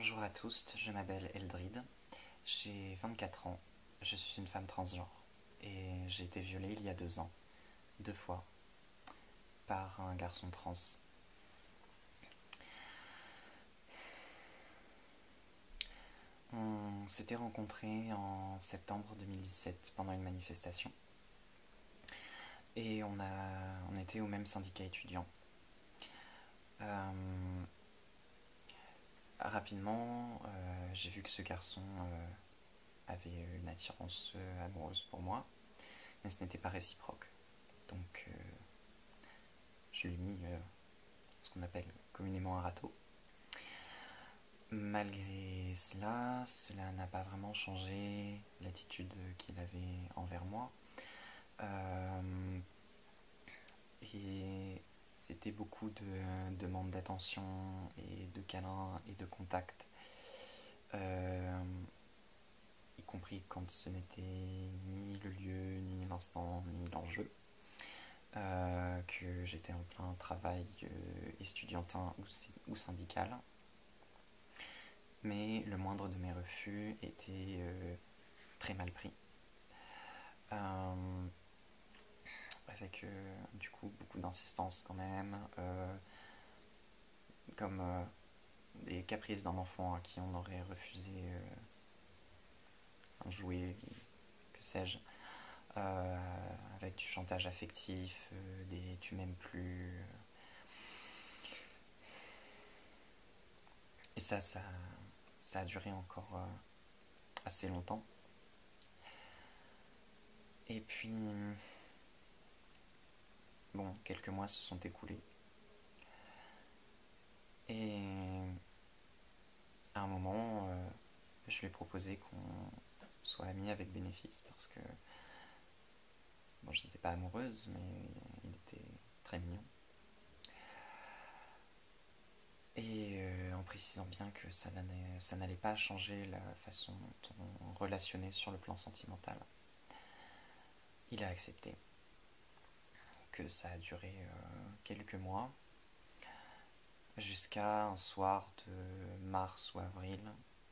Bonjour à tous, je m'appelle Eldrid, j'ai 24 ans, je suis une femme transgenre et j'ai été violée il y a 2 ans, 2 fois, par un garçon trans. On s'était rencontrés en septembre 2017 pendant une manifestation et on était au même syndicat étudiant. Rapidement, j'ai vu que ce garçon avait une attirance amoureuse pour moi, mais ce n'était pas réciproque. Donc je lui ai mis ce qu'on appelle communément un râteau. Malgré cela, cela n'a pas vraiment changé l'attitude qu'il avait envers moi. Et c'était beaucoup de demandes d'attention et de câlins et de contacts, y compris quand ce n'était ni le lieu, ni l'instant, ni l'enjeu. Que j'étais en plein travail estudiantin ou syndical. Mais le moindre de mes refus était très mal pris. Avec du coup beaucoup d'insistance quand même, comme les caprices d'un enfant à qui on aurait refusé un jouet, que sais-je, avec du chantage affectif, des tu m'aimes plus. Et ça a duré encore assez longtemps. Et puis, bon, quelques mois se sont écoulés. Et à un moment, je lui ai proposé qu'on soit amis avec bénéfice parce que, bon, je n'étais pas amoureuse, mais il était très mignon. Et en précisant bien que ça n'allait pas changer la façon dont on relationnait sur le plan sentimental. Il a accepté. Que ça a duré quelques mois, jusqu'à un soir de mars ou avril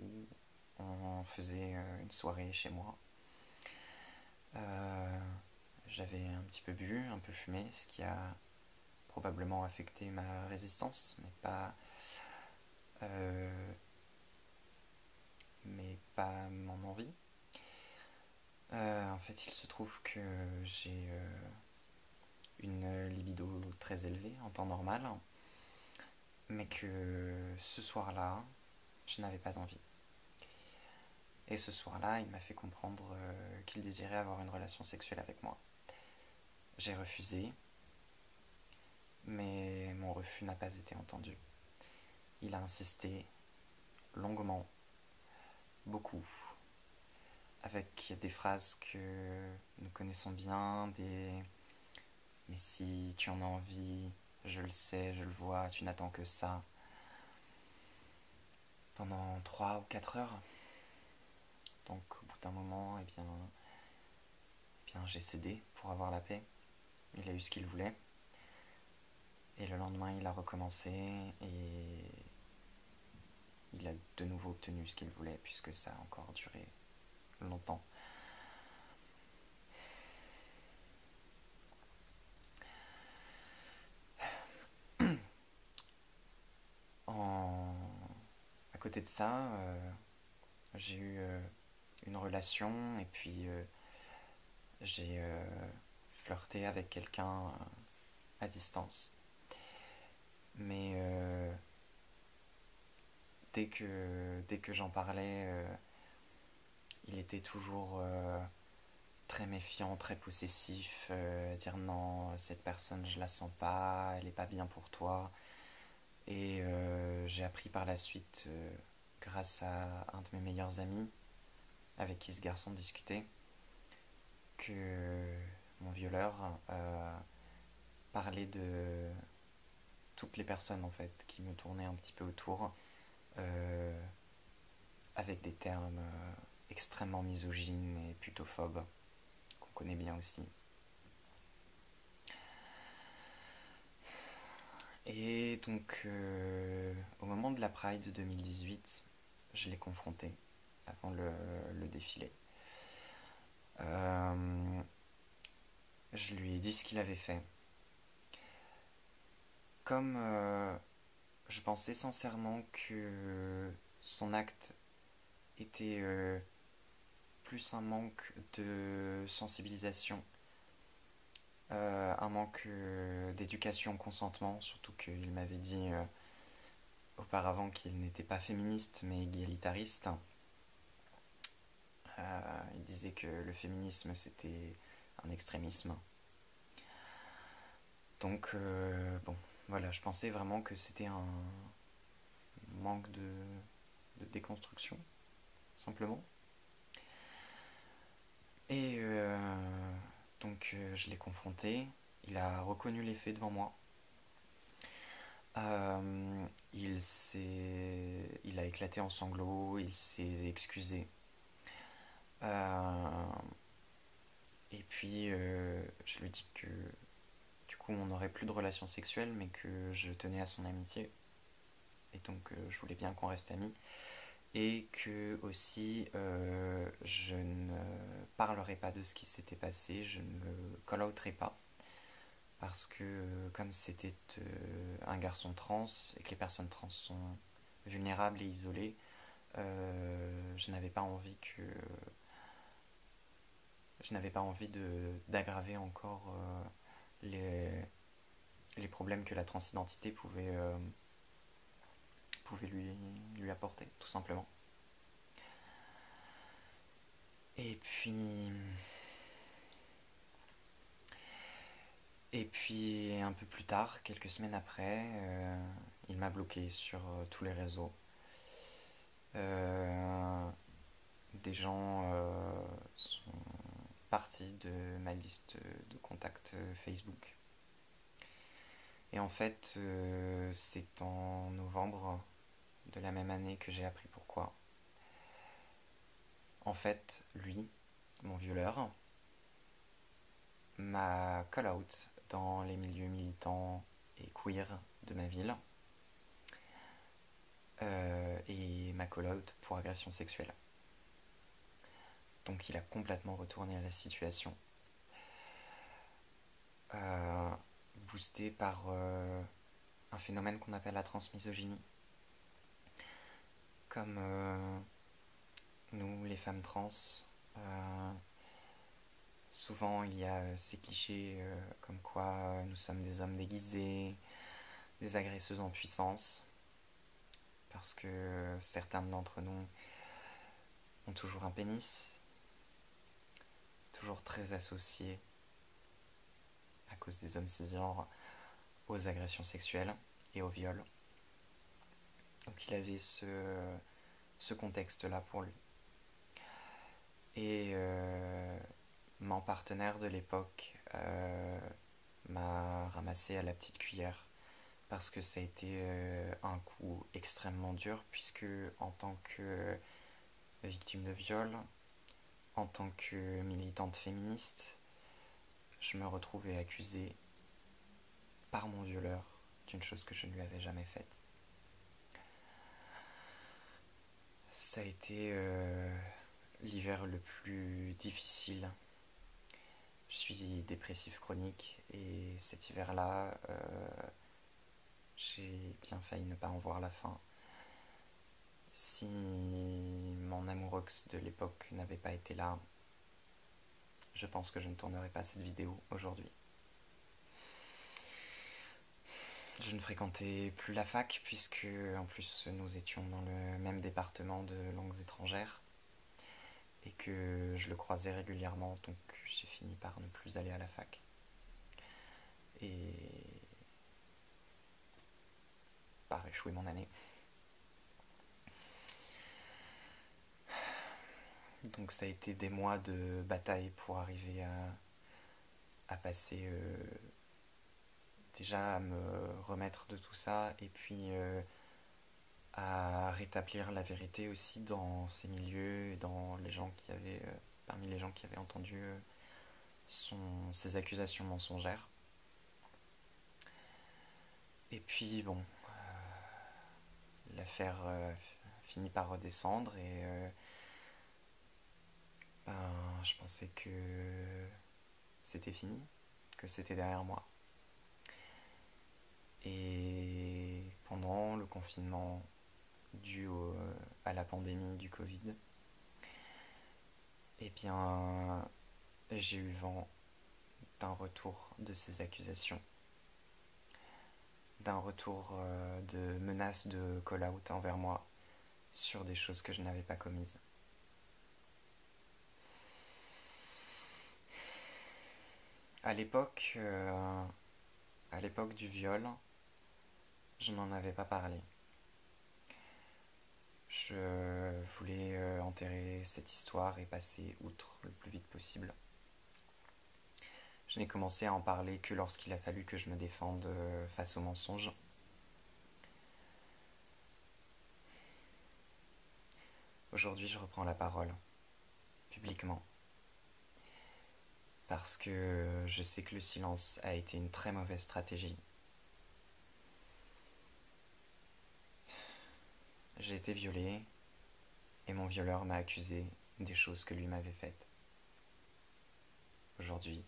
où on faisait une soirée chez moi. J'avais un petit peu bu, un peu fumé, ce qui a probablement affecté ma résistance, mais pas mon envie. En fait, il se trouve que j'ai une libido très élevée en temps normal, mais que ce soir-là, je n'avais pas envie. Et ce soir-là, il m'a fait comprendre qu'il désirait avoir une relation sexuelle avec moi. J'ai refusé, mais mon refus n'a pas été entendu. Il a insisté longuement, beaucoup, avec des phrases que nous connaissons bien, des « mais si tu en as envie, je le sais, je le vois, tu n'attends que ça », pendant 3 ou 4 heures. Donc au bout d'un moment, j'ai cédé pour avoir la paix. Il a eu ce qu'il voulait. Et le lendemain, il a recommencé et il a de nouveau obtenu ce qu'il voulait puisque ça a encore duré longtemps. À côté de ça, j'ai eu une relation et puis j'ai flirté avec quelqu'un à distance. Mais dès que j'en parlais, il était toujours très méfiant, très possessif, dire non, cette personne je la sens pas, elle est pas bien pour toi. Et j'ai appris par la suite, grâce à un de mes meilleurs amis, avec qui ce garçon discutait, que mon violeur parlait de toutes les personnes en fait qui me tournaient un petit peu autour, euh, avec des termes extrêmement misogynes et putophobes qu'on connaît bien aussi. Et donc au moment de la Pride 2018, je l'ai confronté avant le défilé. Euh, je lui ai dit ce qu'il avait fait. Comme je pensais sincèrement que son acte était plus un manque de sensibilisation, un manque d'éducation au consentement, surtout qu'il m'avait dit auparavant qu'il n'était pas féministe mais égalitariste. Il disait que le féminisme c'était un extrémisme. Donc bon, voilà, je pensais vraiment que c'était un manque de déconstruction, simplement. Et donc je l'ai confronté, il a reconnu les faits devant moi. Il a éclaté en sanglots, il s'est excusé. Euh, et puis je lui ai dit que du coup on n'aurait plus de relations sexuelles, mais que je tenais à son amitié. Et donc je voulais bien qu'on reste amis. Et que aussi je ne parlerai pas de ce qui s'était passé, je ne le call-outerai pas. Parce que comme c'était un garçon trans et que les personnes trans sont vulnérables et isolées, je n'avais pas envie que je n'avais pas envie d'aggraver encore les problèmes que la transidentité pouvait lui apporter, tout simplement. Et puis, un peu plus tard, quelques semaines après, il m'a bloqué sur tous les réseaux. Euh, des gens sont partis de ma liste de contacts Facebook. Et en fait, c'est en novembre de la même année que j'ai appris pourquoi. En fait, lui, mon violeur, m'a call-out dans les milieux militants et queer de ma ville et m'a call-out pour agression sexuelle. Donc il a complètement retourné à la situation, euh, boosté par un phénomène qu'on appelle la transmisogynie. Comme nous, les femmes trans, euh, souvent il y a ces clichés comme quoi nous sommes des hommes déguisés, des agresseuses en puissance, parce que certains d'entre nous ont toujours un pénis, toujours très associé à cause des hommes cisgenres aux agressions sexuelles et au viol. Donc il avait ce contexte-là pour lui. Et mon partenaire de l'époque m'a ramassé à la petite cuillère parce que ça a été un coup extrêmement dur, puisque en tant que victime de viol, en tant que militante féministe, je me retrouvais accusée par mon violeur d'une chose que je ne lui avais jamais faite. Ça a été l'hiver le plus difficile. Je suis dépressif chronique et cet hiver-là, j'ai bien failli ne pas en voir la fin. Si mon amourox de l'époque n'avait pas été là, je pense que je ne tournerais pas cette vidéo aujourd'hui. Je ne fréquentais plus la fac puisque en plus nous étions dans le même département de langues étrangères et que je le croisais régulièrement, donc j'ai fini par ne plus aller à la fac. Et par échouer mon année. Donc ça a été des mois de bataille pour arriver à passer déjà à me remettre de tout ça et puis à rétablir la vérité aussi dans ces milieux et dans les gens qui avaient parmi les gens qui avaient entendu ces accusations mensongères. Et puis bon, l'affaire fini par redescendre et ben, je pensais que c'était fini, que c'était derrière moi. Et pendant le confinement à la pandémie du Covid, eh bien, j'ai eu vent d'un retour de ces accusations, d'un retour de menaces de call-out envers moi sur des choses que je n'avais pas commises. À l'époque, euh, à l'époque du viol, je n'en avais pas parlé. Je voulais enterrer cette histoire et passer outre le plus vite possible. Je n'ai commencé à en parler que lorsqu'il a fallu que je me défende face aux mensonges. Aujourd'hui, je reprends la parole, publiquement, parce que je sais que le silence a été une très mauvaise stratégie. J'ai été violée et mon violeur m'a accusé des choses que lui m'avait faites. Aujourd'hui,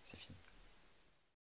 c'est fini.